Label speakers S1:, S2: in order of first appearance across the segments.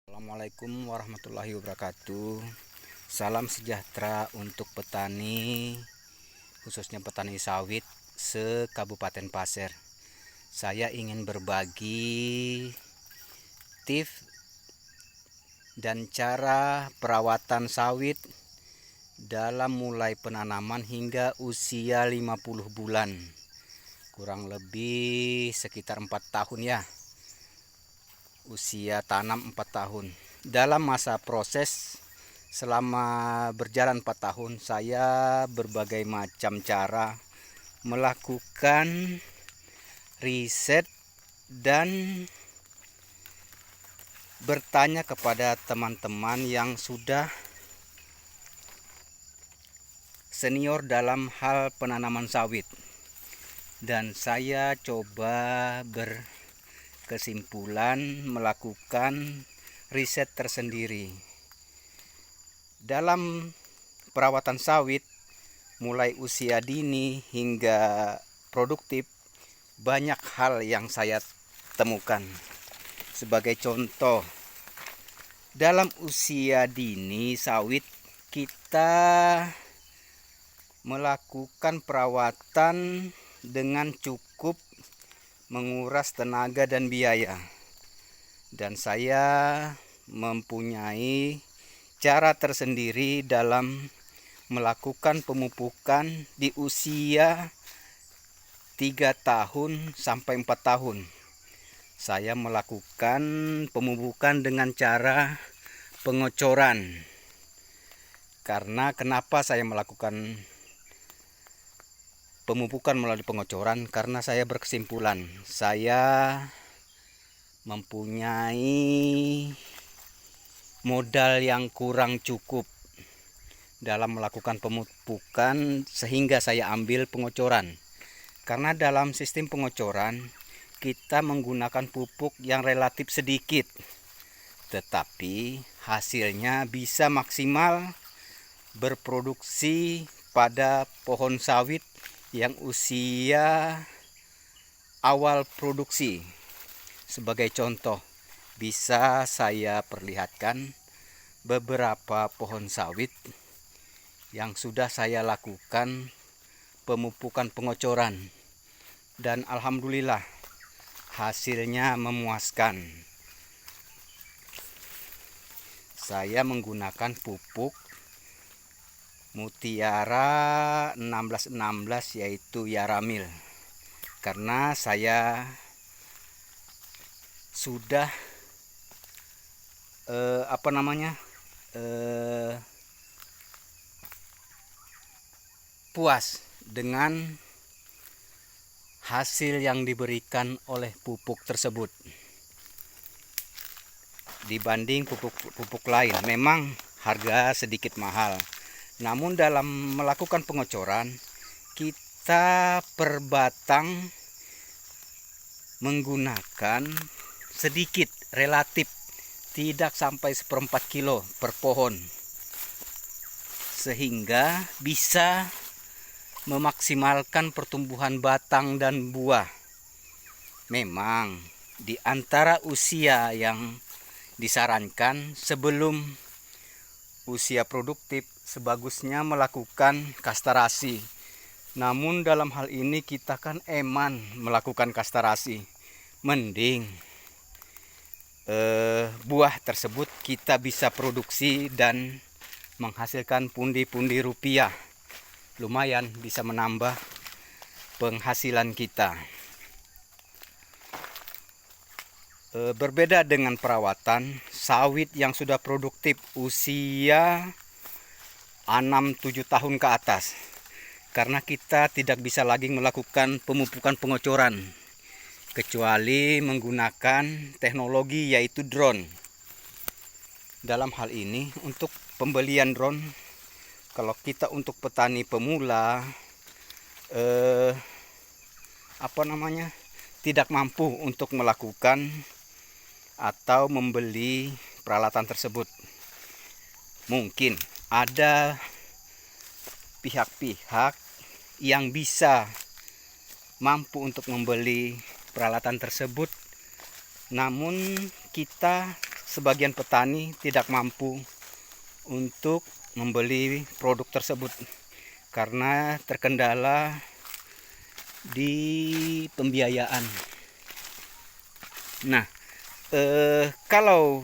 S1: Assalamualaikum warahmatullahi wabarakatuh. Salam sejahtera untuk petani, khususnya petani sawit se-Kabupaten Pasir. Saya ingin berbagi tips dan cara perawatan sawit dalam mulai penanaman hingga usia 50 bulan. Kurang lebih sekitar 4 tahun ya. Usia tanam 4 tahun. Dalam masa proses selama berjalan 4 tahun, saya berbagai macam cara melakukan riset dan bertanya kepada teman-teman yang sudah senior dalam hal penanaman sawit. Dan saya coba berkesimpulan melakukan riset tersendiri. Dalam perawatan sawit mulai usia dini hingga produktif, banyak hal yang saya temukan. Sebagai contoh, dalam usia dini sawit kita melakukan perawatan dengan cukup menguras tenaga dan biaya. Dan saya mempunyai cara tersendiri dalam melakukan pemupukan di usia 3 tahun sampai 4 tahun. Saya melakukan pemupukan dengan cara pengocoran. Karena kenapa saya melakukan pemupukan melalui pengocoran? Karena saya berkesimpulan saya mempunyai modal yang kurang cukup dalam melakukan pemupukan sehingga saya ambil pengocoran. Karena dalam sistem pengocoran kita menggunakan pupuk yang relatif sedikit, tetapi hasilnya bisa maksimal berproduksi pada pohon sawit yang usia awal produksi. Sebagai contoh, bisa saya perlihatkan beberapa pohon sawit yang sudah saya lakukan pemupukan pengocoran, dan alhamdulillah hasilnya memuaskan. Saya menggunakan pupuk Mutiara 1616 yaitu Yaramil, karena saya sudah puas dengan hasil yang diberikan oleh pupuk tersebut dibanding pupuk lain. Memang harga sedikit mahal, namun dalam melakukan pengocoran kita per batang menggunakan sedikit, relatif tidak sampai 1/4 kilo per pohon, sehingga bisa memaksimalkan pertumbuhan batang dan buah. Memang di antara usia yang disarankan sebelum usia produktif sebagusnya melakukan kastrasi. Namun dalam hal ini kita kan eman melakukan kastrasi. Mending buah tersebut kita bisa produksi dan menghasilkan pundi-pundi rupiah. Lumayan bisa menambah penghasilan kita. Berbeda dengan perawatan sawit yang sudah produktif usia 6-7 tahun ke atas, karena kita tidak bisa lagi melakukan pemupukan pengocoran kecuali menggunakan teknologi yaitu drone. Dalam hal ini untuk pembelian drone, kalau kita untuk petani pemula tidak mampu untuk melakukan atau membeli peralatan tersebut, mungkin ada pihak-pihak yang bisa mampu untuk membeli peralatan tersebut, namun kita sebagian petani tidak mampu untuk membeli produk tersebut karena terkendala di pembiayaan. Nah, kalau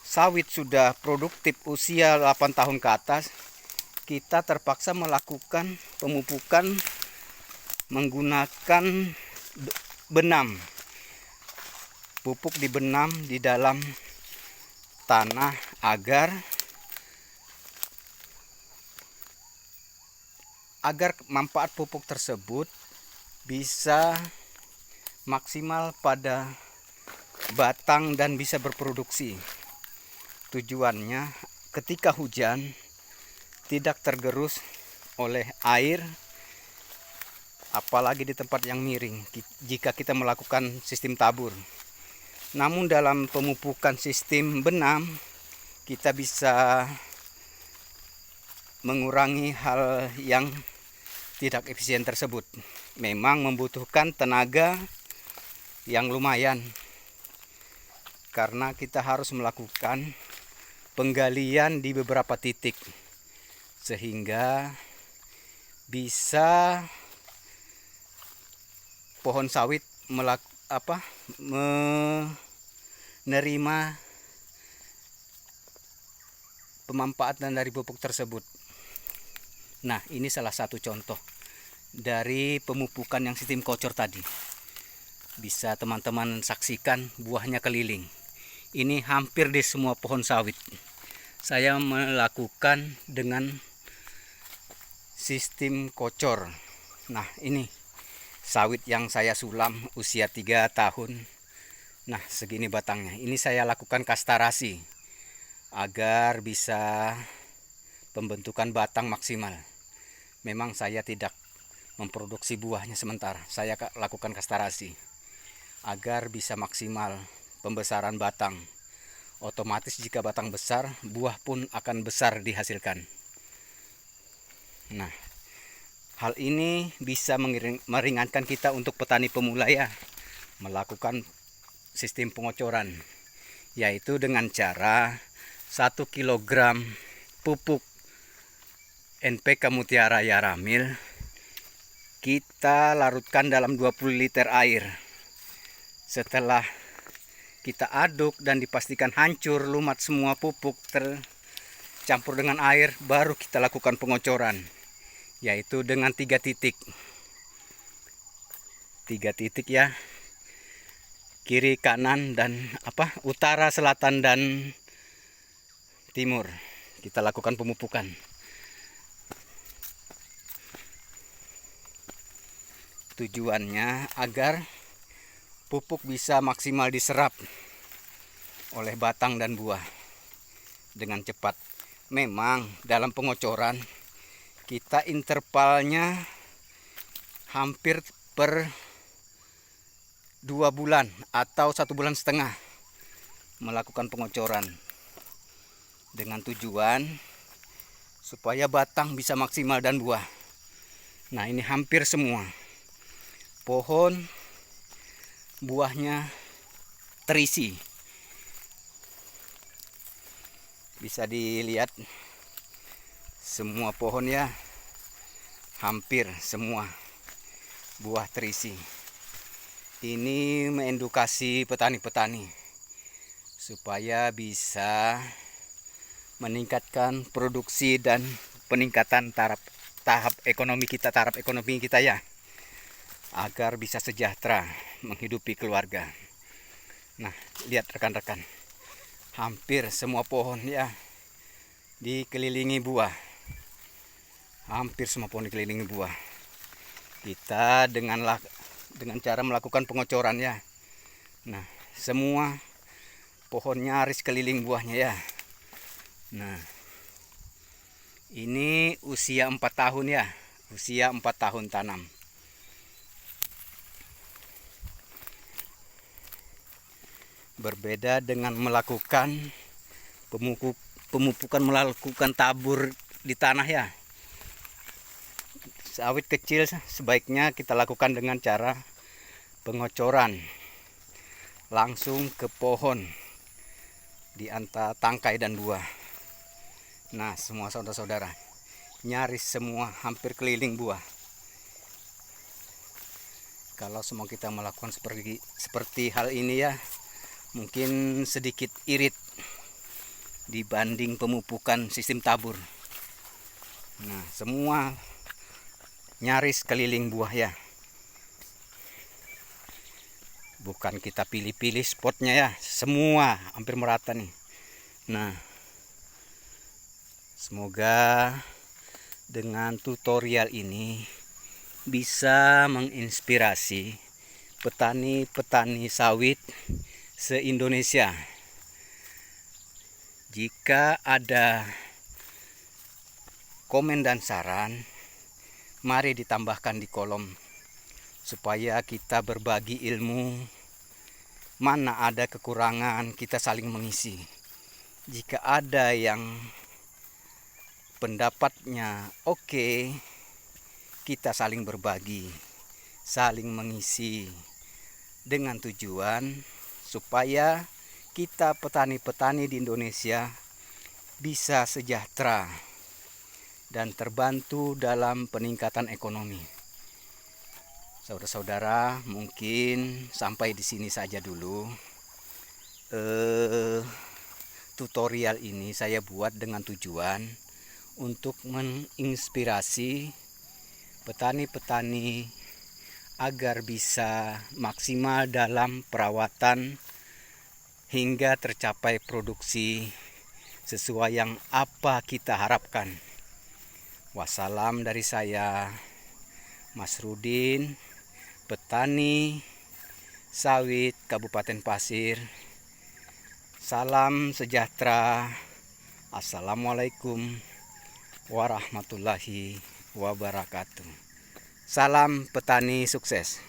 S1: sawit sudah produktif usia 8 tahun ke atas, kita terpaksa melakukan pemupukan menggunakan benam. Pupuk di benam di dalam tanah agar manfaat pupuk tersebut bisa maksimal pada batang dan bisa berproduksi. Tujuannya ketika hujan tidak tergerus oleh air, apalagi di tempat yang miring jika kita melakukan sistem tabur. Namun dalam pemupukan sistem benam kita bisa mengurangi hal yang tidak efisien tersebut. Memang membutuhkan tenaga yang lumayan karena kita harus melakukan penggalian di beberapa titik sehingga bisa pohon sawit menerima pemanfaatan dari pupuk tersebut. Nah, ini salah satu contoh dari pemupukan yang sistem kocor tadi. Bisa teman-teman saksikan buahnya keliling. Ini hampir di semua pohon sawit. Saya melakukan dengan sistem kocor. Nah, ini sawit yang saya sulam usia 3 tahun. Nah, segini batangnya. Ini saya lakukan kastarasi agar bisa pembentukan batang maksimal. Memang saya tidak memproduksi buahnya sementara. Saya lakukan kastarasi agar bisa maksimal pembesaran batang. Otomatis jika batang besar, buah pun akan besar dihasilkan. Nah, hal ini bisa meringankan kita untuk petani pemula ya, melakukan sistem pengocoran, yaitu dengan cara 1 kg pupuk NPK Mutiara Yaramil kita larutkan dalam 20 liter air. Setelah kita aduk dan dipastikan hancur lumat semua pupuk tercampur dengan air, baru kita lakukan pengocoran, yaitu dengan 3 titik. 3 titik ya, kiri, kanan, dan utara, selatan, dan timur. Kita lakukan pemupukan. Tujuannya agar pupuk bisa maksimal diserap oleh batang dan buah dengan cepat. Memang dalam pengocoran kita intervalnya hampir per 2 bulan atau 1,5 bulan melakukan pengocoran dengan tujuan supaya batang bisa maksimal dan buah. Nah, ini hampir semua pohon buahnya terisi. Bisa dilihat semua pohon ya, hampir semua buah terisi. Ini mengedukasi petani-petani supaya bisa meningkatkan produksi dan peningkatan taraf ekonomi kita ya, agar bisa sejahtera menghidupi keluarga. Nah, lihat rekan-rekan, hampir semua pohon ya dikelilingi buah. Hampir semua pohon dikelilingi buah. Kita dengan cara melakukan pengocoran ya. Nah, semua pohon nyaris keliling buahnya ya. Nah, ini usia 4 tahun ya. Usia 4 tahun tanam. Berbeda dengan melakukan pemupukan, melakukan tabur di tanah ya. Sawit kecil sebaiknya kita lakukan dengan cara pengocoran langsung ke pohon di antara tangkai dan buah. Nah, semua saudara-saudara, nyaris semua hampir keliling buah. Kalau semua kita melakukan seperti hal ini ya, mungkin sedikit irit dibanding pemupukan sistem tabur. Nah, semua nyaris keliling buah ya. Bukan kita pilih-pilih spotnya ya, semua hampir merata nih. Nah, semoga dengan tutorial ini bisa menginspirasi petani-petani sawit se-Indonesia. Jika ada komen dan saran, mari ditambahkan di kolom supaya kita berbagi ilmu. Mana ada kekurangan, kita saling mengisi. Jika ada yang pendapatnya oke, kita saling berbagi, saling mengisi, dengan tujuan supaya kita petani-petani di Indonesia bisa sejahtera dan terbantu dalam peningkatan ekonomi. Saudara-saudara, mungkin sampai di sini saja dulu. Tutorial ini saya buat dengan tujuan untuk menginspirasi petani-petani agar bisa maksimal dalam perawatan hingga tercapai produksi sesuai yang apa kita harapkan. Wassalam dari saya, Mas Rudin, petani sawit Kabupaten Pasir. Salam sejahtera. Assalamualaikum warahmatullahi wabarakatuh. Salam petani sukses.